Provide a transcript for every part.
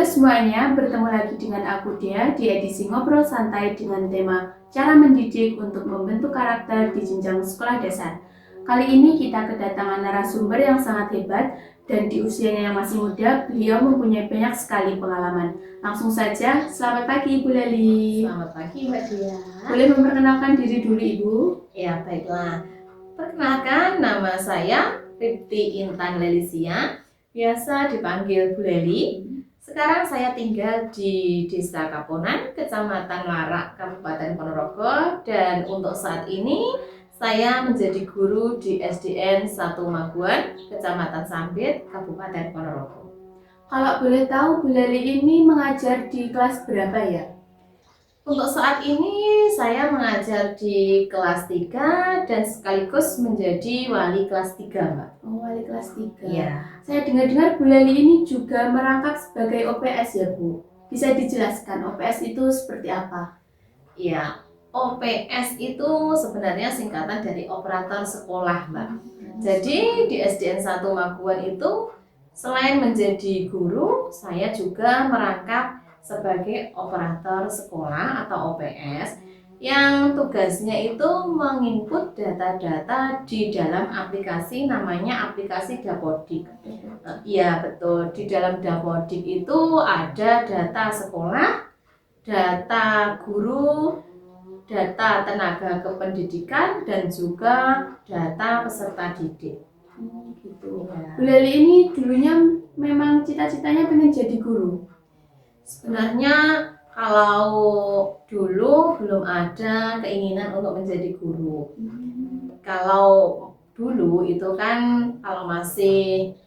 semuanya, bertemu lagi dengan aku Dea di edisi Ngobrol Santai dengan tema Cara Mendidik untuk Membentuk Karakter di Jenjang Sekolah Dasar. Kali ini kita kedatangan narasumber yang sangat hebat dan di usianya yang masih muda, beliau mempunyai banyak sekali pengalaman. Langsung saja, selamat pagi Ibu Leli. Selamat pagi Mbak Dia. Boleh memperkenalkan diri dulu Ibu? Ya baiklah, perkenalkan nama saya Ripti Intan Lelisia, biasa dipanggil Bu Leli. Sekarang saya tinggal di Desa Kaponan, Kecamatan Larak, Kabupaten Ponorogo, dan untuk saat ini saya menjadi guru di SDN 1 Maguan, Kecamatan Sambit, Kabupaten Ponorogo. Kalau boleh tahu Bu Leli ini mengajar di kelas berapa ya? Untuk saat ini saya mengajar di kelas 3 dan sekaligus menjadi wali kelas 3, Mbak. Oh, wali kelas 3. Iya. Saya dengar-dengar Bu Leli ini juga merangkap sebagai OPS ya Bu. Bisa dijelaskan OPS itu seperti apa? Iya, OPS itu sebenarnya singkatan dari operator sekolah, Mbak. Jadi di SDN 1 Maguan itu selain menjadi guru, saya juga merangkap sebagai operator sekolah atau OPS yang tugasnya itu menginput data-data di dalam aplikasi namanya aplikasi Dapodik. Iya betul, di dalam Dapodik itu ada data sekolah, data guru, data tenaga kependidikan, dan juga data peserta didik. Gitu. Ya. Bu Leli ini dulunya memang cita-citanya pengen jadi guru. Sebenarnya kalau dulu belum ada keinginan untuk menjadi guru. Kalau dulu itu kan kalau masih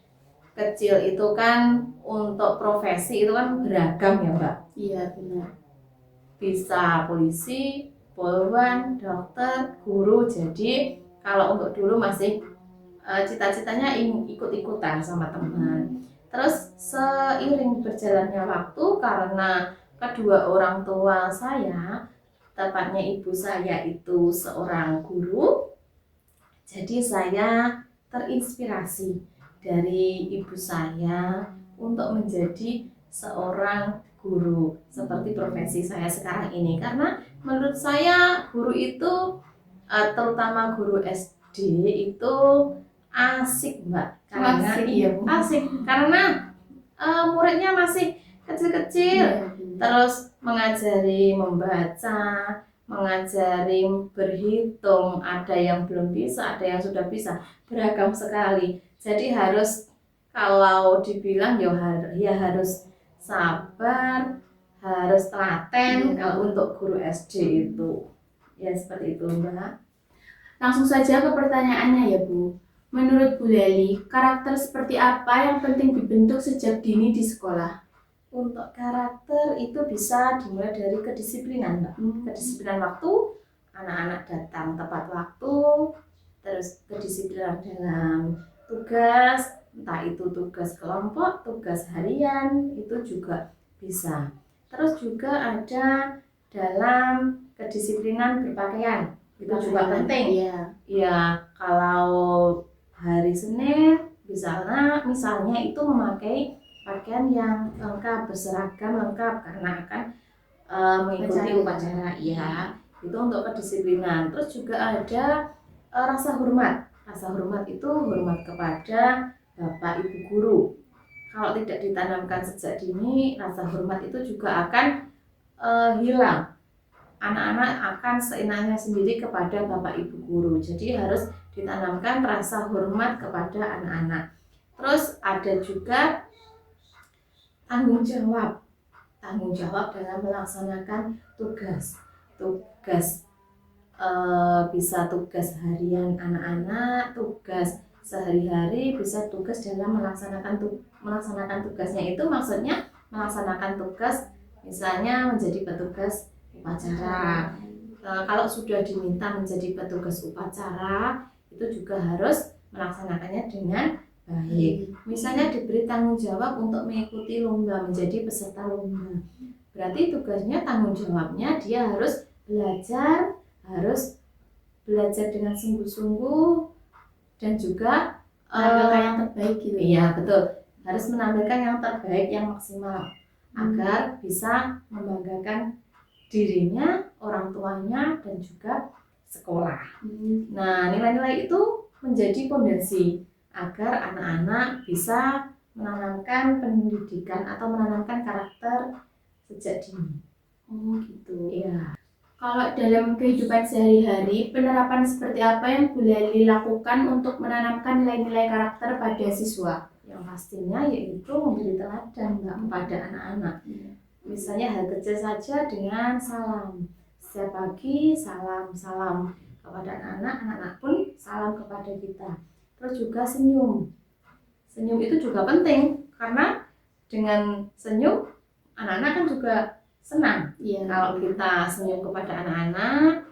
kecil itu kan untuk profesi itu kan beragam ya Mbak. Iya benar. Bisa polisi, polwan, dokter, guru. Jadi kalau untuk dulu masih cita-citanya ikut-ikutan sama teman. Terus seiring berjalannya waktu karena kedua orang tua saya, tepatnya ibu saya itu seorang guru, jadi saya terinspirasi dari ibu saya untuk menjadi seorang guru seperti profesi saya sekarang ini. Karena menurut saya guru itu terutama guru SD itu asik Mbak, karena asik karena muridnya masih kecil-kecil, terus mengajari membaca, mengajari berhitung, ada yang belum bisa, ada yang sudah bisa, beragam sekali. Jadi harus kalau dibilang ya harus sabar, harus telaten kalau untuk guru SD itu. Ya seperti itu Mbak. Langsung saja ke pertanyaannya ya Bu. Menurut Bu Leli, karakter seperti apa yang penting dibentuk sejak dini di sekolah? Untuk karakter itu bisa dimulai dari kedisiplinan, Mbak. Kedisiplinan waktu, anak-anak datang tepat waktu, terus kedisiplinan dalam tugas, entah itu tugas kelompok, tugas harian, itu juga bisa. Terus juga ada dalam kedisiplinan berpakaian, itu juga penting. Iya, kalau hari Senin misalnya itu memakai pakaian yang lengkap, berseragam lengkap karena akan mengikuti upacara. Ya, itu untuk kedisiplinan. Terus juga ada rasa hormat. Rasa hormat itu hormat kepada bapak ibu guru. Kalau tidak ditanamkan sejak dini, rasa hormat itu juga akan hilang. Anak-anak akan seenaknya sendiri kepada bapak ibu guru. Jadi harus ditanamkan rasa hormat kepada anak-anak. Terus ada juga tanggung jawab dalam melaksanakan tugas bisa tugas harian anak-anak, tugas sehari-hari, bisa tugas dalam melaksanakan tugasnya. Itu maksudnya melaksanakan tugas misalnya menjadi petugas upacara. Kalau sudah diminta menjadi petugas upacara, itu juga harus melaksanakannya dengan baik. Misalnya diberi tanggung jawab untuk mengikuti lomba, menjadi peserta lomba. Berarti tugasnya, tanggung jawabnya dia harus belajar dengan sungguh-sungguh dan juga menampilkan yang terbaik gitu. Iya, betul. Harus menampilkan yang terbaik, yang maksimal. agar bisa membanggakan dirinya, orang tuanya, dan juga sekolah. Nah, nilai-nilai itu menjadi fondasi agar anak-anak bisa menanamkan pendidikan atau menanamkan karakter sejak dini. Oh gitu. Iya. Kalau dalam kehidupan sehari-hari, penerapan seperti apa yang Bu Leli lakukan untuk menanamkan nilai-nilai karakter pada siswa? Yang pastinya yaitu memberi teladan Mbak kepada anak-anak. Misalnya hal kecil saja dengan salam. Setiap pagi salam kepada anak-anak, anak-anak pun salam kepada kita. Terus juga senyum. Senyum itu juga penting karena dengan senyum anak-anak kan juga senang. Iya. Kalau kita senyum kepada anak-anak,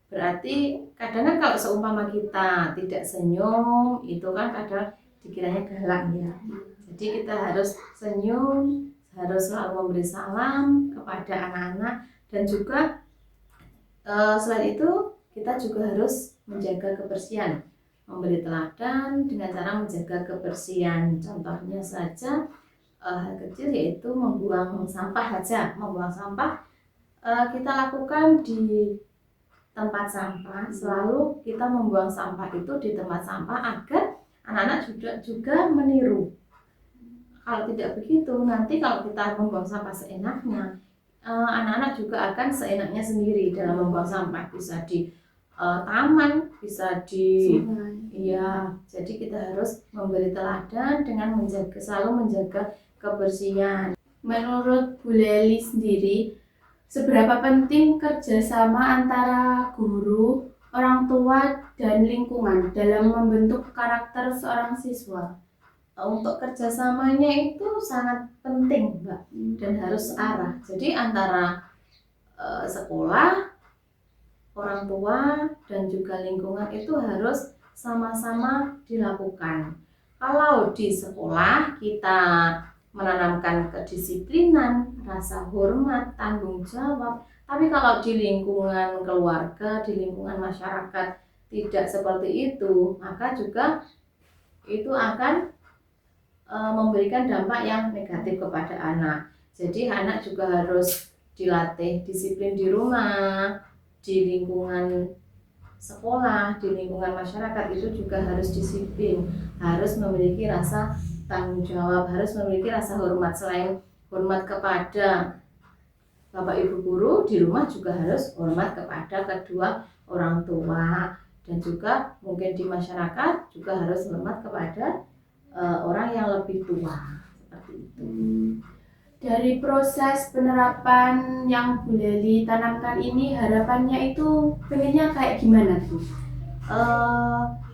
berarti kadang kan kalau seumpama kita tidak senyum, itu kan kadang dikiranya galak ya. Jadi kita harus senyum, harus selalu memberi salam kepada anak-anak, dan juga selain itu kita juga harus menjaga kebersihan, memberi teladan dengan cara menjaga kebersihan. Contohnya saja hal kecil yaitu membuang sampah saja. Membuang sampah kita lakukan di tempat sampah. Selalu kita membuang sampah itu di tempat sampah agar anak-anak juga meniru. Kalau tidak begitu, nanti kalau kita membuang sampah seenaknya, anak-anak juga akan seenaknya sendiri dalam membuang sampah. Bisa di taman, bisa di iya. Jadi kita harus memberi teladan dengan selalu menjaga kebersihan. Menurut Bu Leli sendiri, seberapa penting kerjasama antara guru, orang tua, dan lingkungan dalam membentuk karakter seorang siswa? Untuk kerjasamanya itu sangat penting Mbak, dan harus arah. Jadi antara sekolah, orang tua, dan juga lingkungan itu harus sama-sama dilakukan. Kalau di sekolah kita menanamkan kedisiplinan, rasa hormat, tanggung jawab. Tapi kalau di lingkungan keluarga, di lingkungan masyarakat tidak seperti itu, maka juga itu akan memberikan dampak yang negatif kepada anak. Jadi anak juga harus dilatih disiplin di rumah, di lingkungan sekolah, di lingkungan masyarakat itu juga harus disiplin, harus memiliki rasa tanggung jawab, harus memiliki rasa hormat. Selain hormat kepada Bapak Ibu guru, di rumah juga harus hormat kepada kedua orang tua, dan juga mungkin di masyarakat juga harus hormat kepada orang yang lebih tua, seperti itu. Dari proses penerapan yang Bu Leli tanamkan ini, harapannya itu pengennya kayak gimana tuh?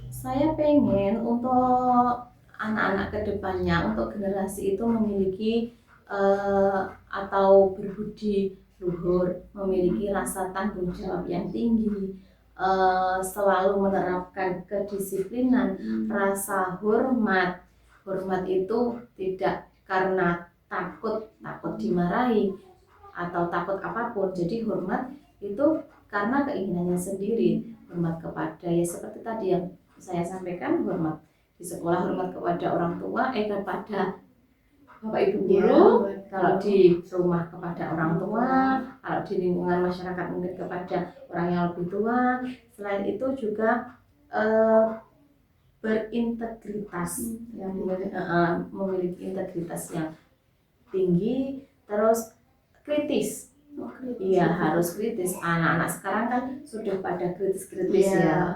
Saya pengen untuk anak-anak kedepannya, untuk generasi itu memiliki atau berbudi luhur, memiliki rasa tanggung jawab yang tinggi, selalu menerapkan kedisiplinan, rasa hormat. Hormat itu tidak karena takut dimarahi atau takut apapun. Jadi hormat itu karena keinginannya sendiri. Hormat kepada, ya seperti tadi yang saya sampaikan, hormat di sekolah, hormat kepada orang tua, kepada Bapak Ibu guru, kalau di rumah kepada orang tua, kalau di lingkungan masyarakat mungkin kepada orang yang lebih tua. Selain itu juga berintegritas, yang memiliki integritas yang tinggi, terus kritis. Iya, harus kritis. Anak-anak sekarang kan sudah pada kritis-kritis ya.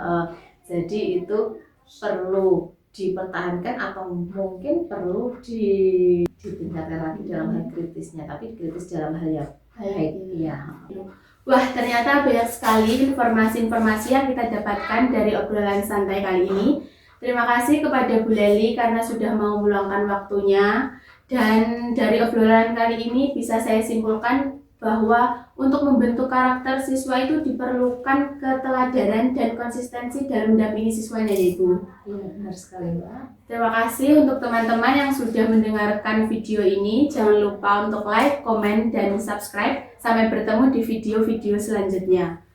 Jadi itu perlu dipertahankan atau mungkin perlu ditingkatkan lagi dalam hal kritisnya, tapi kritis dalam hal yang baik. Iya. Wah, ternyata banyak sekali informasi-informasi yang kita dapatkan dari obrolan santai kali ini. Terima kasih kepada Bu Leli karena sudah mau meluangkan waktunya. Dan dari obrolan kali ini bisa saya simpulkan bahwa untuk membentuk karakter siswa itu diperlukan keteladanan dan konsistensi dalam mendampingi siswanya, Ibu. Iya, benar sekali, Mbak. Terima kasih untuk teman-teman yang sudah mendengarkan video ini. Jangan lupa untuk like, komen, dan subscribe. Sampai bertemu di video-video selanjutnya.